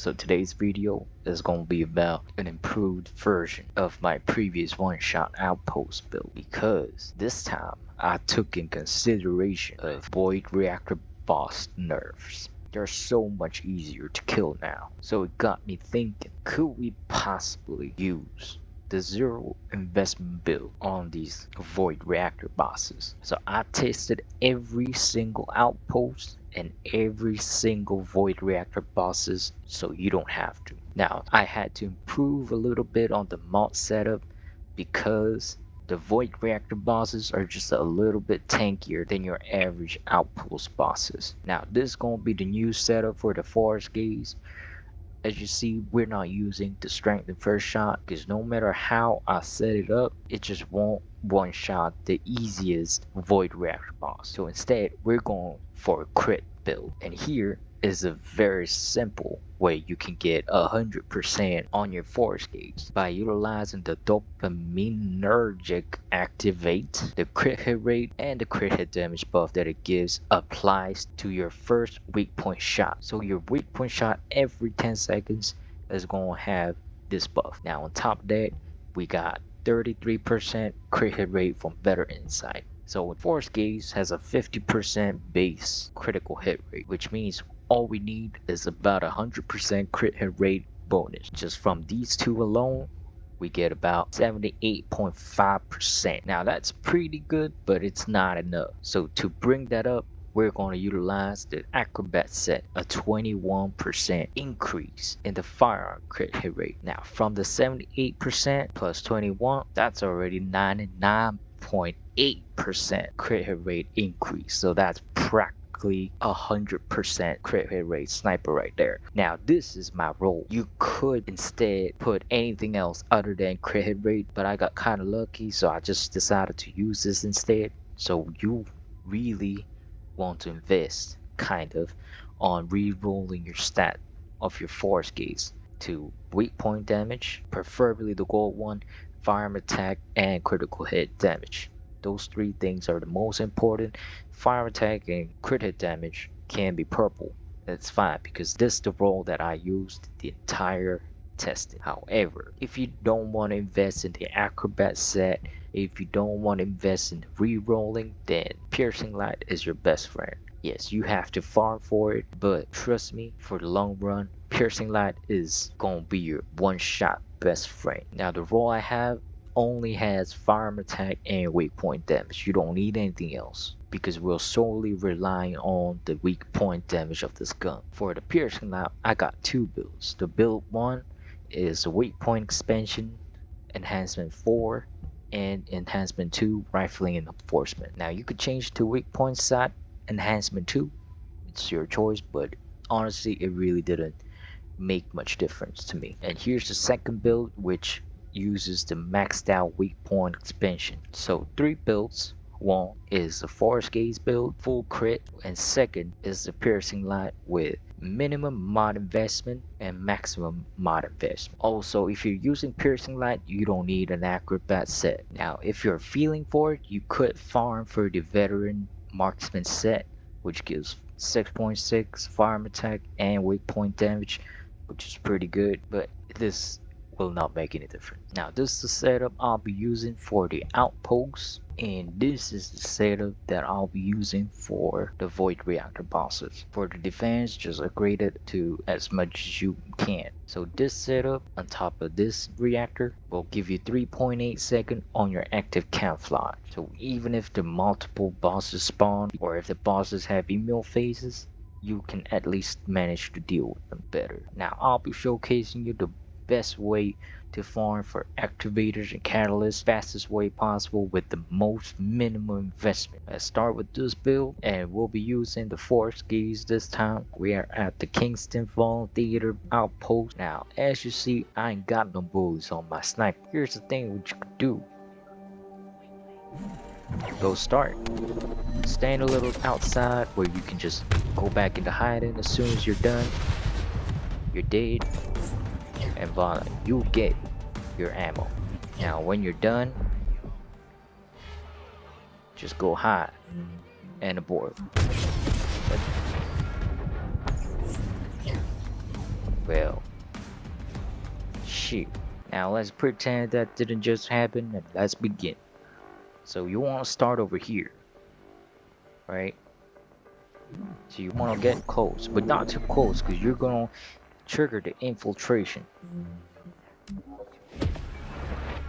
So today's video is going to be about an improved version of my previous one-shot outpost build, because this time I took in consideration of Void Reactor boss nerfs. They're so much easier to kill now, so it got me thinking, could we possibly use the zero investment build on these Void Reactor bosses? So I tested every single outpost and every single Void Reactor bosses, so you don't have to. Now I had to improve a little bit on the mod setup because the Void Reactor bosses are just a little bit tankier than your average outpost bosses. Now this is gonna be the new setup for the Forest Gaze. As you see, we're not using the strength in first shot because no matter how I set it up, it just won't one shot the easiest Void Reactor boss. So instead, we're going for a crit build. And here is a very simple way you can get 100% on your Forest Gaze by utilizing the dopaminergic activate. The crit hit rate and the crit hit damage buff that it gives applies to your first weak point shot. So your weak point shot every 10 seconds is going to have this buff. Now on top of that, we got 33% crit hit rate from Better Insight. So Forest Gaze has a 50% base critical hit rate, which means all we need is about 100% crit hit rate bonus. Just from these two alone, we get about 78.5%. Now that's pretty good, but it's not enough. So to bring that up, we're going to utilize the Acrobat set, a 21% increase in the firearm crit hit rate. Now from the 78% plus 21, that's already 99.8% crit hit rate increase. So that's practically 100% crit hit rate sniper right there. Now this is my role. You could instead put anything else other than crit hit rate, but I got kind of lucky, so I just decided to use this instead. So you really want to invest kind of on re-rolling your stat of your Forest Gaze to weak point damage, preferably the gold one, firearm attack, and critical hit damage. Those three things are the most important. Fire attack and crit hit damage can be purple. That's fine because this is the role that I used the entire testing. However, if you don't want to invest in the Acrobat set, if you don't want to invest in re-rolling, then Piercing Light is your best friend. Yes, you have to farm for it, but trust me, for the long run, Piercing Light is gonna be your one-shot best friend. Now the role I have only has firearm attack and weak point damage. You don't need anything else because we're solely relying on the weak point damage of this gun. For the Piercing Light, I got two builds. The build 1 is a weak point expansion, enhancement 4, and enhancement 2, rifling and enforcement. Now you could change to weak point stat enhancement 2. It's your choice, but honestly it really didn't make much difference to me. And here's the second build, which uses the maxed out weak point expansion. So 3 builds. One is the Forest Gaze build, full crit, and second is the Piercing Light with minimum mod investment and maximum mod investment. Also, if you're using Piercing Light, you don't need an Acrobat set. Now if you're feeling for it, you could farm for the Veteran Marksman set, which gives 6.6 firearm attack and weak point damage, which is pretty good, but this will not make any difference. Now this is the setup I'll be using for the outposts, and this is the setup that I'll be using for the Void Reactor bosses. For the defense, just upgrade it to as much as you can. So this setup on top of this reactor will give you 3.8 seconds on your active camouflage. So even if the multiple bosses spawn, or if the bosses have email phases, you can at least manage to deal with them better. Now I'll be showcasing you the best way to farm for Activators and Catalysts, fastest way possible with the most minimum investment. Let's start with this build, and we'll be using the Forest Gaze this time. We are at the Kingston Fall Theater outpost. Now as you see, I ain't got no bullets on my sniper. Here's the thing what you could do. Go start. Stand a little outside where you can just go back into hiding. As soon as you're done, you're dead, and voila, you get your ammo. Now when you're done, just go hide and abort. Well, shoot. Now let's pretend that didn't just happen and let's begin. So you want to start over here, right? So you want to get close, but not too close because you're going to trigger the infiltration.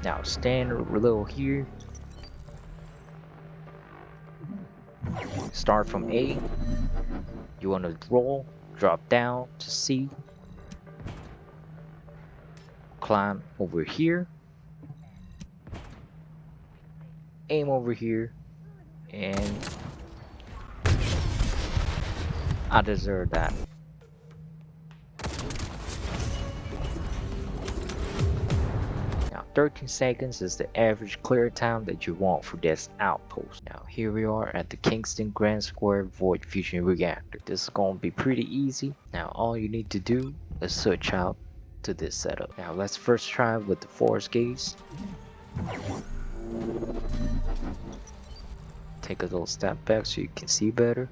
Now stand a little here. Start from A. You want to roll, drop down to C. Climb over here. Aim over here. And I deserve that. Now 13 seconds is the average clear time that you want for this outpost. Now here we are at the Kingston Grand Square Void Fusion Reactor. This is going to be pretty easy. Now all you need to do is switch out to this setup. Now let's first try with the force gaze. Take a little step back so you can see better.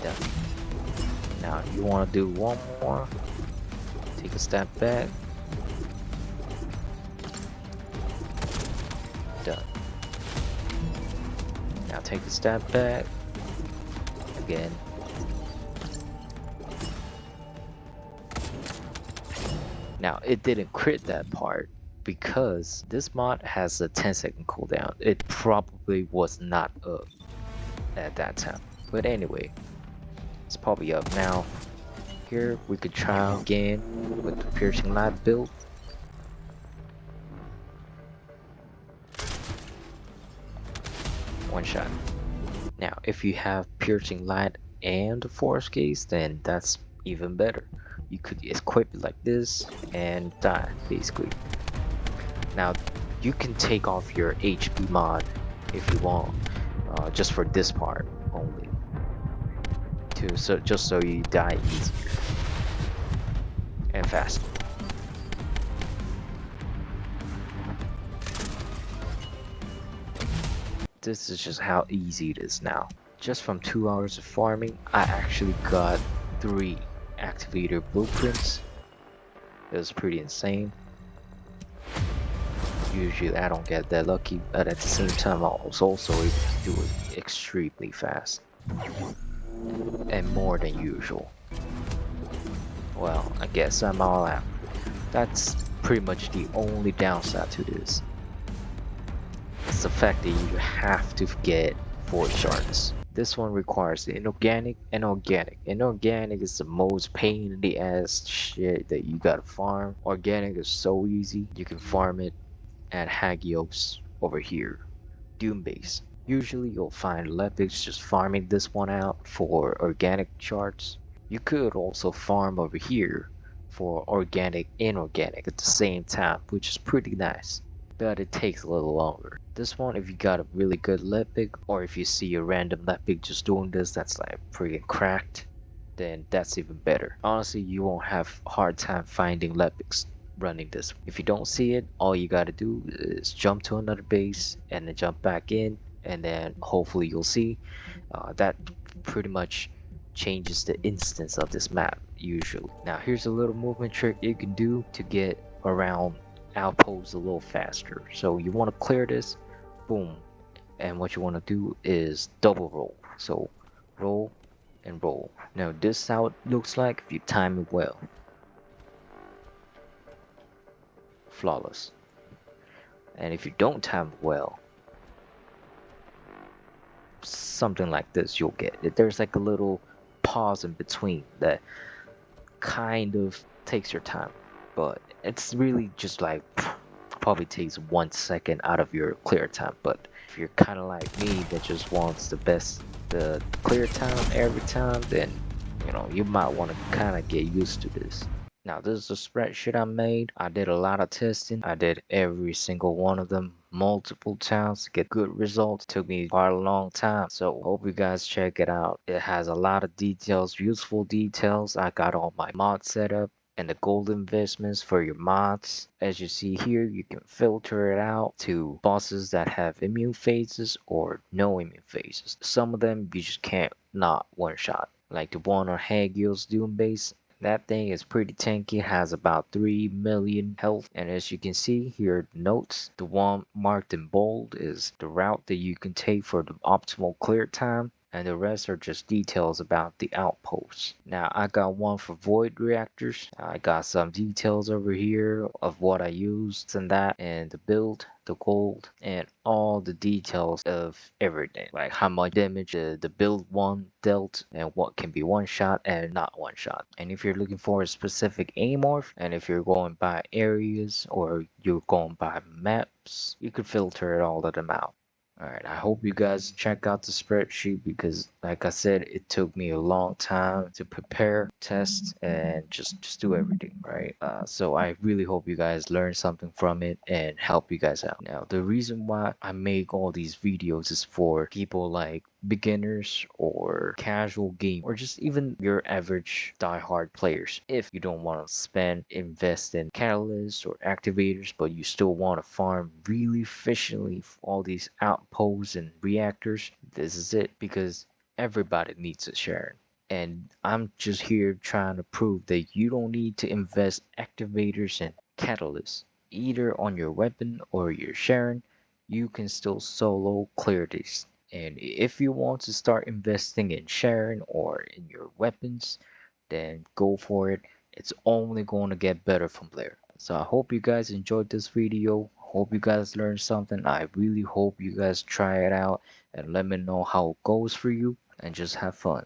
Done. Now you want to do one more. Take a step back. Done. Now take a step back. Again. Now it didn't crit that part because this mod has a 10-second cooldown. It probably was not up at that time. But anyway, it's probably up now. Here we could try again with the piercing light build. One shot. Now if you have piercing light and the force gaze, then that's even better. You could equip it like this and die basically. Now you can take off your HP mod if you want, just for this part only, just so you die easier and faster. This is just how easy it is now. Just from 2 hours of farming, I actually got 3 activator blueprints. It was pretty insane. Usually I don't get that lucky, but at the same time I was also able to do it extremely fast. And more than usual. Well, I guess I'm all out. That's pretty much the only downside to this. It's the fact that you have to get 4 shards. This one requires the inorganic and organic. Inorganic is the most pain in the ass shit that you gotta farm. Organic is so easy. You can farm it at Hagios over here, Doom Base. Usually you'll find Lepics just farming this one out for organic shards. You could also farm over here for organic and inorganic at the same time, which is pretty nice, but it takes a little longer. This one, if you got a really good Lepic, or if you see a random Lepic just doing this that's like freaking cracked, then that's even better. Honestly, you won't have a hard time finding Lepics running this. If you don't see it, all you gotta do is jump to another base and then jump back in, and then hopefully you'll see. That pretty much changes the instance of this map usually. Now here's a little movement trick you can do to get around outposts a little faster. So you want to clear this, boom, and what you want to do is double roll. So roll and roll. Now this is how it looks like if you time it well. Flawless. And if you don't time it well, something like this you'll get. There's like a little pause in between that kind of takes your time, but it's really just like probably takes 1 second out of your clear time. But if you're kind of like me that just wants the clear time every time, then you know you might want to kind of get used to this. Now this is a spreadsheet I made. I did a lot of testing. I did every single one of them multiple times to get good results. It took me quite a long time, so hope you guys check it out. It has a lot of details, useful details. I got all my mod setup and the gold investments for your mods. As you see here, you can filter it out to bosses that have immune phases or no immune phases. Some of them you just can't not one shot. like the one on Hagil's Doom base. That thing is pretty tanky, has about 3 million health, and as you can see here are the notes. The one marked in bold is the route that you can take for the optimal clear time, and the rest are just details about the outposts. Now I got one for void reactors. I got some details over here of what I used and that, and the build, the gold, and all the details of everything, like how much damage the build one dealt, and what can be one shot and not one shot. And if you're looking for a specific amorph, and if you're going by areas or you're going by maps, you could filter it all of them out. Alright, I hope you guys check out the spreadsheet because, like I said, it took me a long time to prepare, test, and just do everything, right? So I really hope you guys learn something from it and help you guys out. Now, the reason why I make all these videos is for people like beginners or casual game or just even your average die-hard players. If you don't want to invest in catalysts or activators, but you still want to farm really efficiently for all these outposts and reactors, this is it, because everybody needs a Sharen. And I'm just here trying to prove that you don't need to invest activators and catalysts either on your weapon or your Sharen. You can still solo clear these. And if you want to start investing in Sharen or in your weapons, then go for it. It's only going to get better from there. So I hope you guys enjoyed this video. Hope you guys learned something. I really hope you guys try it out and let me know how it goes for you and just have fun.